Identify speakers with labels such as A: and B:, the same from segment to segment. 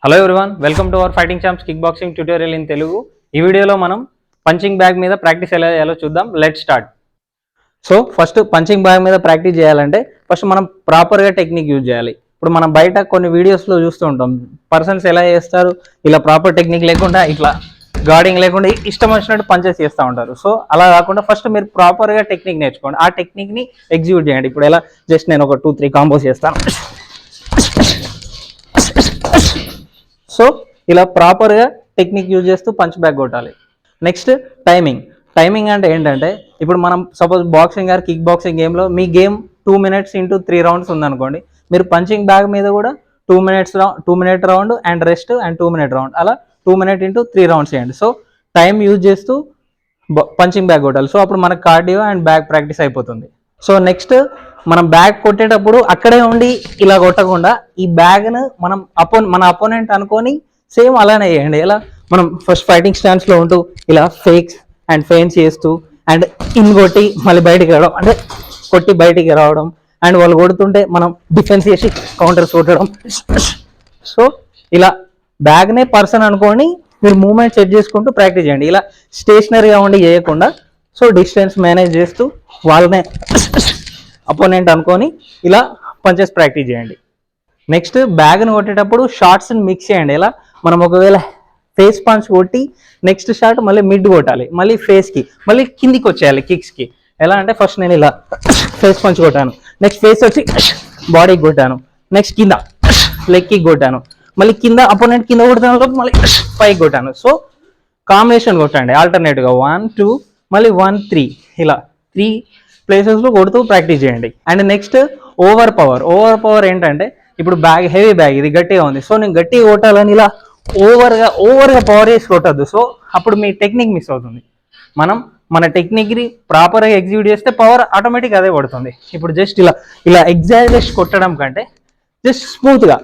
A: Hello everyone, welcome to our fighting champs kick boxing tutorial in Telugu. ఈ వీడియోలో మనం punching bag మీద practice ఎలా చేయాలో చూద్దాం. Let start. So first punching bag మీద ప్రాక్టీస్ చేయాలంటే ఫస్ట్ మనం ప్రాపర్గా టెక్నిక్ యూజ్ చేయాలి. ఇప్పుడు మనం బయట కొన్ని వీడియోస్లో చూస్తూ ఉంటాం, పర్సన్స్ ఎలా చేస్తారు, ఇలా ప్రాపర్ టెక్నిక్ లేకుండా, ఇట్లా గార్డింగ్ లేకుండా ఇష్టం వచ్చినట్టు పంచెస్ చేస్తూ ఉంటారు. సో అలా కాకుండా ఫస్ట్ మీరు ప్రాపర్గా టెక్నిక్ నేర్చుకోండి, ఆ టెక్నిక్ని ఎగ్జిక్యూట్ చేయండి. ఇప్పుడు ఎలా జస్ట్ నేను ఒక 2-3 కాంబోస్ చేస్తాను. సో ఇలా ప్రాపర్గా టెక్నిక్ యూజ్ చేస్తూ పంచ్ బ్యాగ్ కొట్టాలి. నెక్స్ట్ టైమింగ్ అంటే ఏంటంటే, ఇప్పుడు మనం suppose boxing or kick boxing గేమ్లో మీ గేమ్ 2 minutes into 3 rounds ఉందనుకోండి, మీరు పంచింగ్ బ్యాగ్ మీద కూడా 2 minute round and rest and 2 minute round, అలా 2 minute into 3 rounds చేయండి. సో టైం యూజ్ చేస్తూ పంచింగ్ బ్యాగ్ కొట్టాలి. సో అప్పుడు మనకు కార్డియో అండ్ బ్యాగ్ ప్రాక్టీస్ అయిపోతుంది. సో నెక్స్ట్ మనం బ్యాగ్ కొట్టేటప్పుడు అక్కడే ఉండి ఇలా కొట్టకుండా ఈ బ్యాగ్ను మనం మన అపోనెంట్ అనుకొని సేమ్ అలానే చేయండి. ఎలా మనం ఫస్ట్ ఫైటింగ్ స్టాన్స్లో ఉంటూ ఇలా ఫేక్స్ అండ్ ఫెయిన్స్ చేస్తూ అండ్ ఇన్ కొట్టి మళ్ళీ బయటికి రావడం, అంటే కొట్టి బయటికి రావడం, అండ్ వాళ్ళు కొడుతుంటే మనం డిఫెన్స్ చేసి కౌంటర్స్ కొట్టడం. సో ఇలా బ్యాగ్నే పర్సన్ అనుకొని మీరు మూవ్మెంట్ సెట్ చేసుకుంటూ ప్రాక్టీస్ చేయండి. ఇలా స్టేషనరీగా ఉండి చేయకుండా, సో డిస్టెన్స్ మేనేజ్ చేస్తూ వాళ్ళనే అపోనెంట్ అనుకొని ఇలా పంచెస్ ప్రాక్టీస్ చేయండి. నెక్స్ట్ బ్యాగ్ను కొట్టేటప్పుడు షాట్స్ని మిక్స్ చేయండి. ఎలా మనం ఒకవేళ ఫేస్ పంచ్ కొట్టి నెక్స్ట్ షాట్ మళ్ళీ మిడ్ కొట్టాలి, మళ్ళీ ఫేస్కి, మళ్ళీ కిందికి వచ్చేయాలి కిక్స్కి. ఎలా అంటే ఫస్ట్ నేను ఇలా ఫేస్ పంచ్ కొట్టాను, నెక్స్ట్ ఫేస్ వచ్చి బాడీకి కొట్టాను, నెక్స్ట్ కింద లెగ్కి కొట్టాను, మళ్ళీ కింద అపోనెంట్ కింద కొడతాను, మళ్ళీ పైకి కొట్టాను. సో కాంబినేషన్ కొట్టండి ఆల్టర్నేట్గా 1, 2, మళ్ళీ 1, 3, ఇలా 3 ప్లేసెస్లో కొడుతూ ప్రాక్టీస్ చేయండి. అండ్ నెక్స్ట్ ఓవర్ పవర్ ఏంటంటే, ఇప్పుడు బ్యాగ్ హెవీ బ్యాగ్, ఇది గట్టిగా ఉంది, సో నేను గట్టిగా కొట్టాలని ఇలా ఓవర్గా పవర్ చేసి కొట్టద్దు. సో అప్పుడు మీ టెక్నిక్ మిస్ అవుతుంది. మనం మన టెక్నిక్ని ప్రాపర్గా ఎగ్జిక్యూట్ చేస్తే పవర్ ఆటోమేటిక్ అదే పడుతుంది. ఇప్పుడు జస్ట్ ఇలా ఎగ్జాజరేట్ కొట్టడం కంటే జస్ట్ స్మూత్గా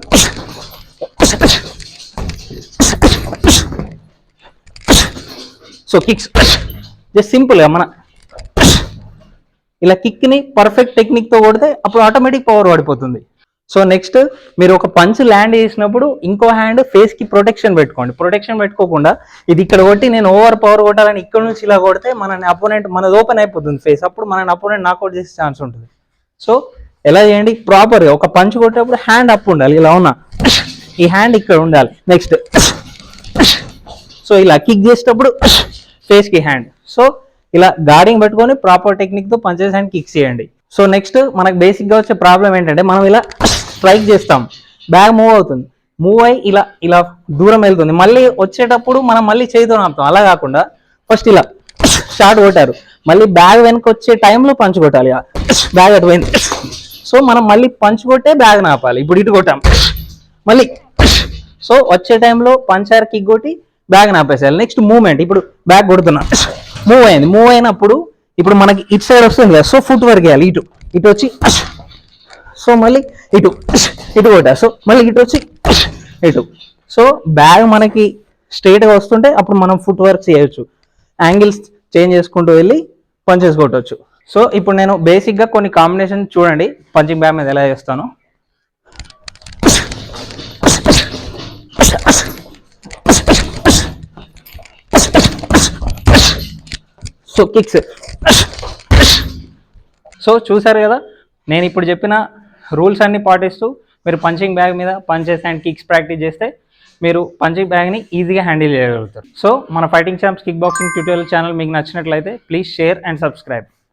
A: సో కిక్స్ జస్ట్ సింపుల్గా మన ఇలా కిక్ని పర్ఫెక్ట్ టెక్నిక్తో కొడితే అప్పుడు ఆటోమేటిక్ పవర్ పడిపోతుంది. సో నెక్స్ట్ మీరు ఒక పంచ్ ల్యాండ్ చేసినప్పుడు ఇంకో హ్యాండ్ ఫేస్కి ప్రొటెక్షన్ పెట్టుకోండి. ప్రొటెక్షన్ పెట్టుకోకుండా ఇది ఇక్కడ కొట్టి నేను ఓవర్ పవర్ కొట్టాలని ఇక్కడ నుంచి ఇలా కొడితే మనది ఓపెన్ అయిపోతుంది ఫేస్, అప్పుడు మన అపోనెంట్ నాకౌట్ చేసే ఛాన్స్ ఉంటుంది. సో ఎలా చేయండి, ప్రాపర్గా ఒక పంచ్ కొట్టేటప్పుడు హ్యాండ్ అప్ ఉండాలి, ఇలా ఉన్నా ఈ హ్యాండ్ ఇక్కడ ఉండాలి. నెక్స్ట్ సో ఇలా కిక్ చేసేటప్పుడు ఫేస్కి హ్యాండ్, సో ఇలా గార్డింగ్ పెట్టుకొని ప్రాపర్ టెక్నిక్తో పంచెస్ అండ్ కిక్స్ చేయండి. సో నెక్స్ట్ మనకు బేసిక్గా వచ్చే ప్రాబ్లం ఏంటంటే, మనం ఇలా స్ట్రైక్ చేస్తాం, బ్యాగ్ మూవ్ అవుతుంది, మూవ్ అయ్యి ఇలా దూరం వెళ్తుంది, మళ్ళీ వచ్చేటప్పుడు మనం మళ్ళీ చేతితో ఆపుతాం. అలా కాకుండా ఫస్ట్ ఇలా షాట్ కొట్టారు, మళ్ళీ బ్యాగ్ వెనక్కి వచ్చే టైంలో పంచ్ కొట్టాలి, బ్యాగ్ అటు పోయింది, సో మనం మళ్ళీ పంచ్ కొట్టే బ్యాగ్ ఆపాలి. ఇప్పుడు ఇటు కొట్టాం మళ్ళీ, సో వచ్చే టైంలో పంచ్ ఆర్ కిక్ కొట్టి బ్యాగ్ ఆపేసేయాలి. నెక్స్ట్ మూవ్మెంట్, ఇప్పుడు బ్యాగ్ కొడుతున్నా, మూవ్ అయినప్పుడు ఇప్పుడు మనకి ఇటు సైడ్ వస్తుంది కదా, సో ఫుట్ వర్క్ వేయాలి, ఇటు వచ్చి, సో మళ్ళీ ఇటు కొట్టా, సో మళ్ళీ ఇటు వచ్చి ఇటు, సో బ్యాగ్ మనకి స్ట్రైట్గా వస్తుంటే అప్పుడు మనం ఫుట్ వర్క్ చేయొచ్చు, యాంగిల్స్ చేంజ్ చేసుకుంటూ వెళ్ళి పంచెస్ కొట్టవచ్చు. సో ఇప్పుడు నేను బేసిక్గా కొన్ని కాంబినేషన్ చూడండి పంచింగ్ బ్యాగ్ మీద ఎలా చేస్తాను. సో కిక్స్, సో చూసారు కదా, నేను ఇప్పుడు చెప్పిన రూల్స్ అన్ని పాటిస్తూ మీరు పంచింగ్ బ్యాగ్ మీద పంచెస్ అండ్ కిక్స్ ప్రాక్టీస్ చేస్తే మీరు పంచింగ్ బ్యాగ్ని ఈజీగా హ్యాండిల్ చేయగలుగుతారు. సో మన fighting champs kick boxing tutorial channel మీకు నచ్చినట్లయితే ప్లీజ్ షేర్ అండ్ సబ్స్క్రైబ్.